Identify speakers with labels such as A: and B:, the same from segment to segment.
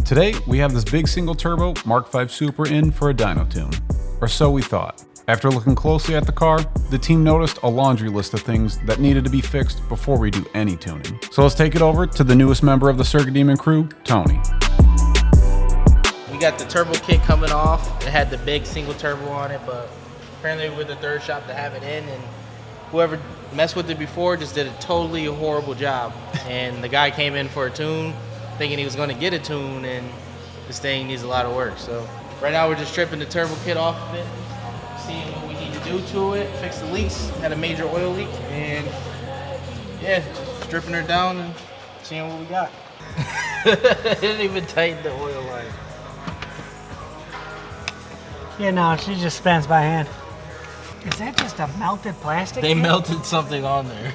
A: Today, we have this big single turbo MK5 Supra in for a dyno tune. Or so we thought. After looking closely at the car, the team noticed a laundry list of things that needed to be fixed before we do any tuning. So let's take it over to the newest member of the Circuit Demon crew, Tony.
B: We got the turbo kit coming off. It had the big single turbo on it, but apparently we're the third shop to have it in, and whoever messed with it before just did a totally horrible job. And the guy came in for a tune, thinking he was going to get a tune, and this thing needs a lot of work. So right now we're just stripping the turbo kit off of it, seeing what we need to do to it, fix the leaks. Had a major oil leak, and yeah, stripping her down and seeing what we got. It didn't even tighten the oil line.
C: Yeah, no, she just spans by hand. Is that just a melted plastic?
B: They melted something on there.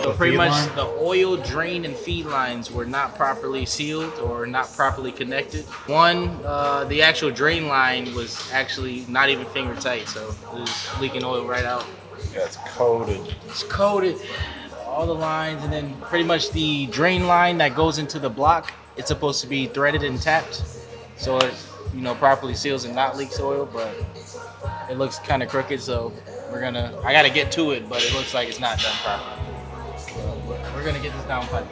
B: So pretty much the oil drain and feed lines were not properly sealed or not properly connected. One, the actual drain line was actually not even finger tight, so it was leaking oil right out.
A: Yeah, it's coated.
B: It's coated, all the lines, and then pretty much the drain line that goes into the block, it's supposed to be threaded and tapped, so it, properly seals and not leaks oil, but it looks kind of crooked, so I gotta get to it, but it looks like it's not done properly. We're gonna get this down pipe.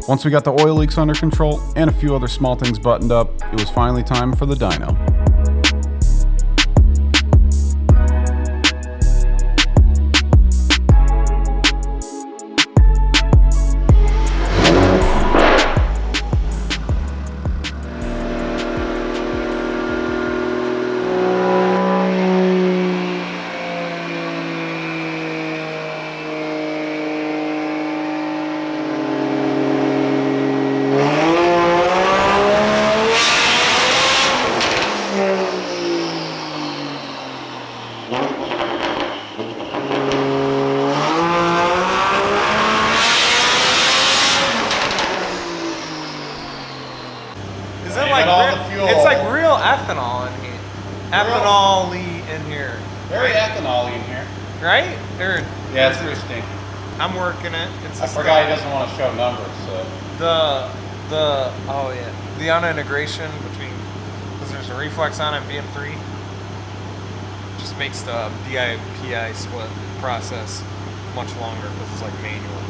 A: Once we got the oil leaks under control and a few other small things buttoned up, it was finally time for the dyno.
D: It's like real ethanol in here. Ethanol-y in here.
A: Very ethanol-y in here.
D: Right?
A: Yeah, it's pretty stinky.
D: I'm working it.
A: I forgot he doesn't want to show numbers, so.
D: The unintegration between, because there's a reflex on it in BM3, just makes the DI-PI split process much longer because it's like manual.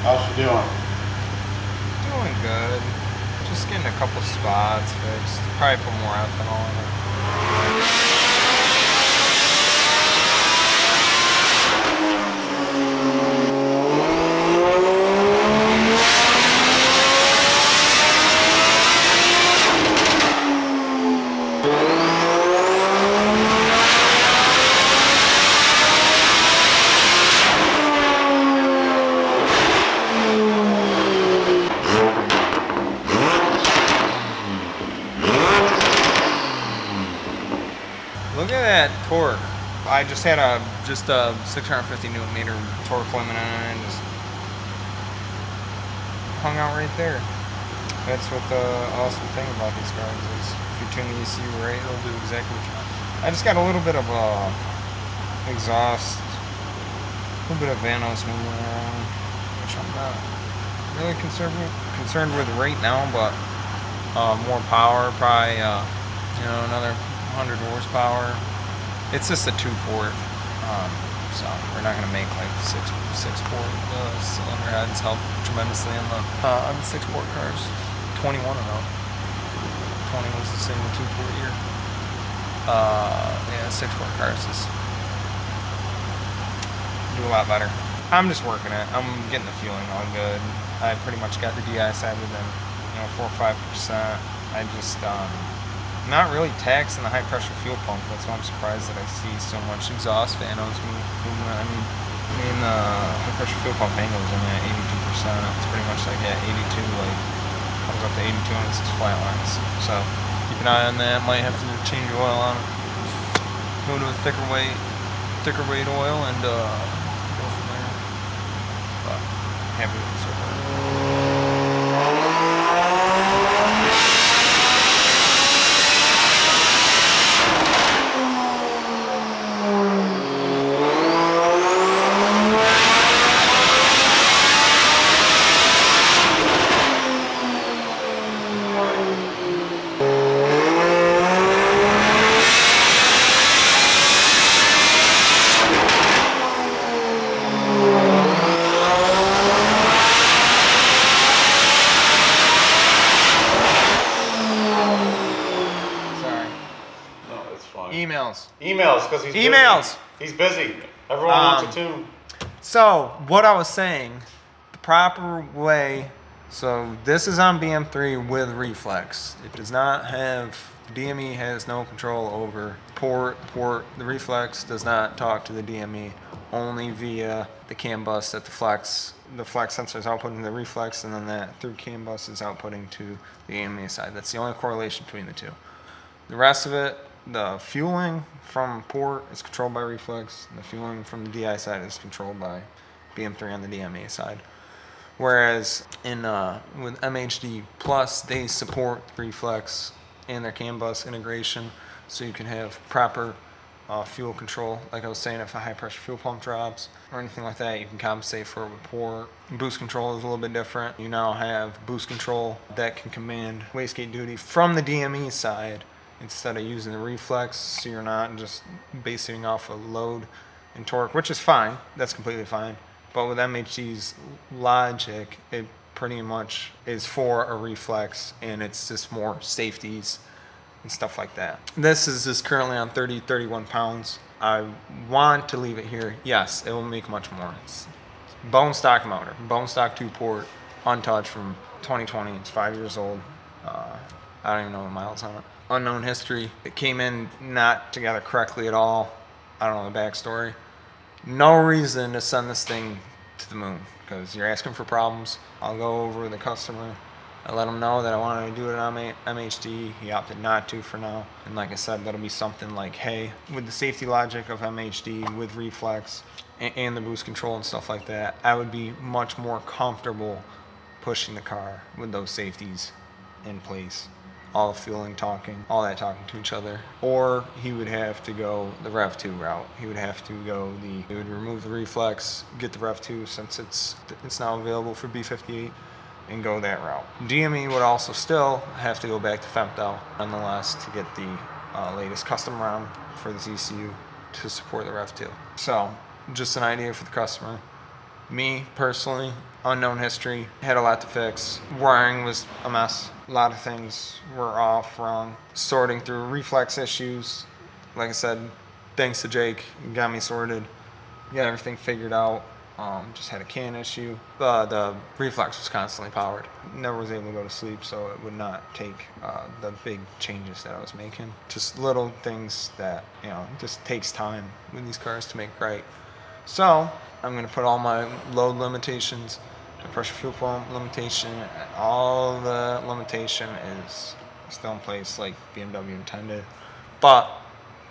A: How's she doing?
D: Doing good. Just getting a couple spots fixed. Probably put more ethanol in it. Look at that torque. I just had a 650 Newton meter torque limit on it and just hung out right there. That's what the awesome thing about these cars is. If you tune the ECU right, it'll do exactly what you want. I just got a little bit of exhaust, a little bit of Vanos moving around, which I'm not really concerned with right now, but more power, probably another 100 horsepower. It's just a 2-port, so we're not gonna make like six port. Cylinder heads help tremendously on the 6-port cars. 21 of them. 20 was the single 2-port year. Yeah, 6-port cars just do a lot better. I'm just working it. I'm getting the fueling all good. I pretty much got the DI side within 4 or 5%. I just not really taxing the high pressure fuel pump. That's why I'm surprised that I see so much exhaust fan noise movement. I mean the high pressure fuel pump angles in at 82%. It's pretty much like at 82, like comes up to 82 and it's just flat lines. So keep an eye on that. Might have to change the oil on it. Go to a thicker weight oil and go from there. But happy with it so far.
E: Emails, because he's
D: Emails.
E: busy. He's busy. Everyone wants a tune.
D: So, what I was saying, the proper way, so this is on BM3 with reflex. It does not have, DME has no control over port. The reflex does not talk to the DME, only via the CAN bus that the flex sensor is outputting the reflex, and then that through CAN bus is outputting to the AMA side. That's the only correlation between the two. The rest of it, the fueling from port is controlled by reflex, and the fueling from the DI side is controlled by BM3 on the DMA side. Whereas in with MHD Plus, they support reflex and their CAN bus integration, so you can have proper fuel control. Like I was saying, if a high pressure fuel pump drops or anything like that, you can compensate for it with port. Boost control is a little bit different. You now have boost control that can command wastegate duty from the DME side instead of using the reflex, so you're not just basing off of load and torque, which is fine. That's completely fine. But with MHD's logic, it pretty much is for a reflex, and it's just more safeties and stuff like that. This is just currently on 31 pounds. I want to leave it here. Yes, it will make much more. It's bone stock motor, bone stock 2-port, untouched from 2020. It's 5 years old. I don't even know the miles on it. Unknown history. It came in not together correctly at all. I don't know the backstory. No reason to send this thing to the moon, because you're asking for problems. I'll go over with the customer. I let him know that I wanted to do it on MHD. He opted not to for now. And like I said, that'll be something like, hey, with the safety logic of MHD, with reflex, and the boost control and stuff like that, I would be much more comfortable pushing the car with those safeties in place. All the fueling talking, all that talking to each other. Or he would have to go the Rev 2 route. He would have to go he would remove the reflex, get the Rev 2 since it's now available for B58, and go that route. DME would also still have to go back to FEMTO nonetheless to get the latest custom ROM for this ECU to support the Rev 2. So, just an idea for the customer. Me, personally, unknown history, had a lot to fix. Wiring was a mess. A lot of things were off, wrong. Sorting through reflex issues. Like I said, thanks to Jake, got me sorted. Got everything figured out. Just had a CAN issue. The reflex was constantly powered. Never was able to go to sleep, so it would not take the big changes that I was making. Just little things that, just takes time with these cars to make right. So, I'm going to put all my load limitations, the pressure fuel pump limitation, all the limitation is still in place like BMW intended. But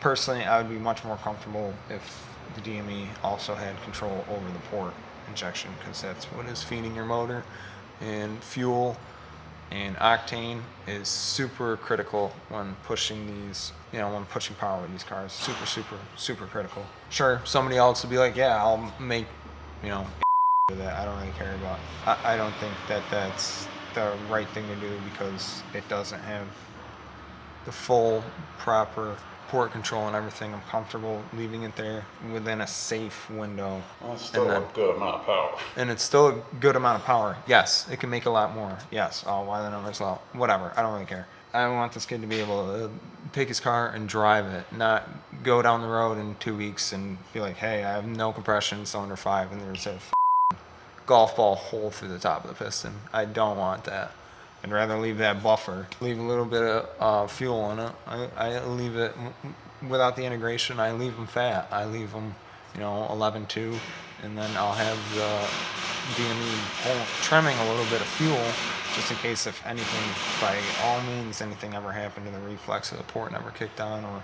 D: personally, I would be much more comfortable if the DME also had control over the port injection, because that's what is feeding your motor. And fuel and octane is super critical when pushing these, when pushing power with these cars. Super, super, super critical. Sure, somebody else would be like, yeah, I'll make, that I don't really care about. I don't think that that's the right thing to do, because it doesn't have the full proper port control and everything. I'm comfortable leaving it there within a safe window.
E: Well, it's still a good amount of power.
D: And it's still a good amount of power. Yes, it can make a lot more. Yes. Oh, why the number's low? Whatever. I don't really care. I want this kid to be able to take his car and drive it, not go down the road in 2 weeks and be like, hey, I have no compression, cylinder 5, and there's a golf ball hole through the top of the piston. I don't want that. I'd rather leave that buffer, leave a little bit of fuel in it. I leave it without the integration. I leave them fat. I leave them, 11.2, and then I'll have the DME trimming a little bit of fuel, just in case if anything, by all means, anything ever happened to the reflex, or the port never kicked on, or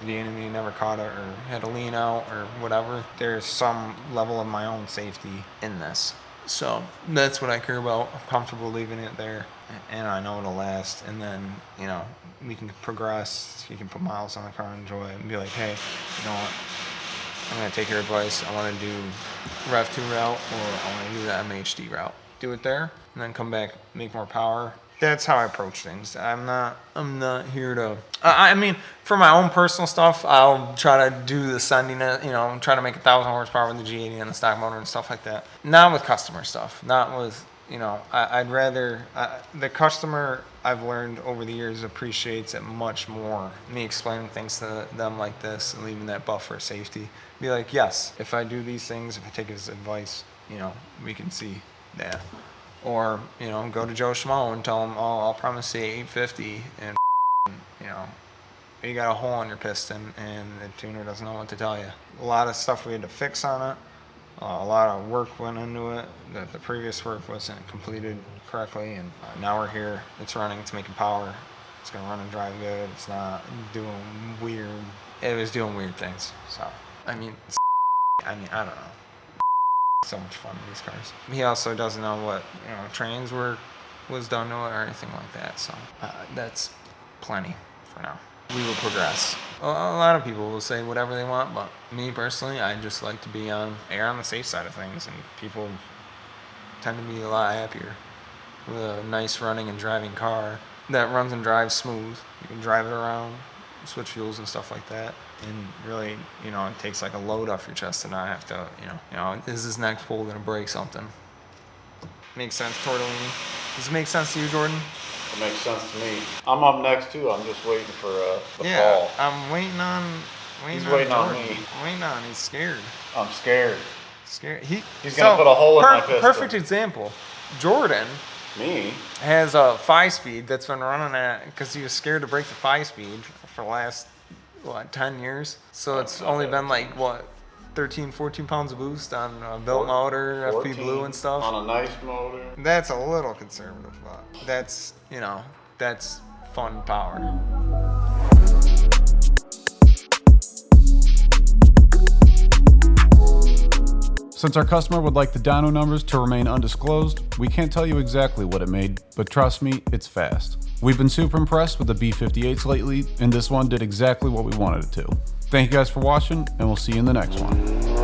D: the enemy never caught it, or had to lean out, or whatever. There's some level of my own safety in this. So that's what I care about. I'm comfortable leaving it there, and I know it'll last. And then, we can progress. You can put miles on the car, enjoy it, and be like, hey, you know what? I'm going to take your advice. I want to do Rev 2 route, or I want to do the MHD route. Do it there, and then come back, make more power. That's how I approach things. I'm not here to, for my own personal stuff, I'll try to do the sending it, try to make 1,000 horsepower with the G80 and the stock motor and stuff like that. Not with customer stuff, not with, I'd rather, the customer, I've learned over the years, appreciates it much more. Me explaining things to them like this and leaving that buffer of safety. Be like, yes, if I do these things, if I take his advice, we can see that. Or, go to Joe Schmo and tell him, oh, I'll promise you 850, and, you got a hole in your piston, and the tuner doesn't know what to tell you. A lot of stuff we had to fix on it. A lot of work went into it. The previous work wasn't completed correctly, and now we're here. It's running. It's making power. It's going to run and drive good. It's not doing weird. It was doing weird things. So, I don't know. So much fun in these cars. He also doesn't know what trains was done to it or anything like that. So that's plenty for now. We will progress. A lot of people will say whatever they want, but me personally, I just like to be on the safe side of things, and people tend to be a lot happier with a nice running and driving car that runs and drives smooth. You can drive it around, switch fuels and stuff like that. And really, it takes like a load off your chest to not have to, is this next pull gonna break something? Makes sense, Tortellini? Does it make sense to you, Jordan?
E: It makes sense to me. I'm up next too. I'm just waiting for the
D: yeah,
E: call.
D: I'm waiting on.
E: He's waiting on me.
D: Waiting on. He's scared.
E: I'm scared.
D: Scared.
E: He's gonna put a hole in my piston.
D: Perfect example. Jordan.
E: Me?
D: Has a 5-speed that's been running at, because he was scared to break the 5-speed for the last 10 years. So it's only been like 13, 14 pounds of boost on a built motor, FP Blue and stuff.
E: On a nice motor.
D: That's a little conservative, but that's, that's fun power.
A: Since our customer would like the dyno numbers to remain undisclosed, we can't tell you exactly what it made, but trust me, it's fast. We've been super impressed with the B58s lately, and this one did exactly what we wanted it to. Thank you guys for watching, and we'll see you in the next one.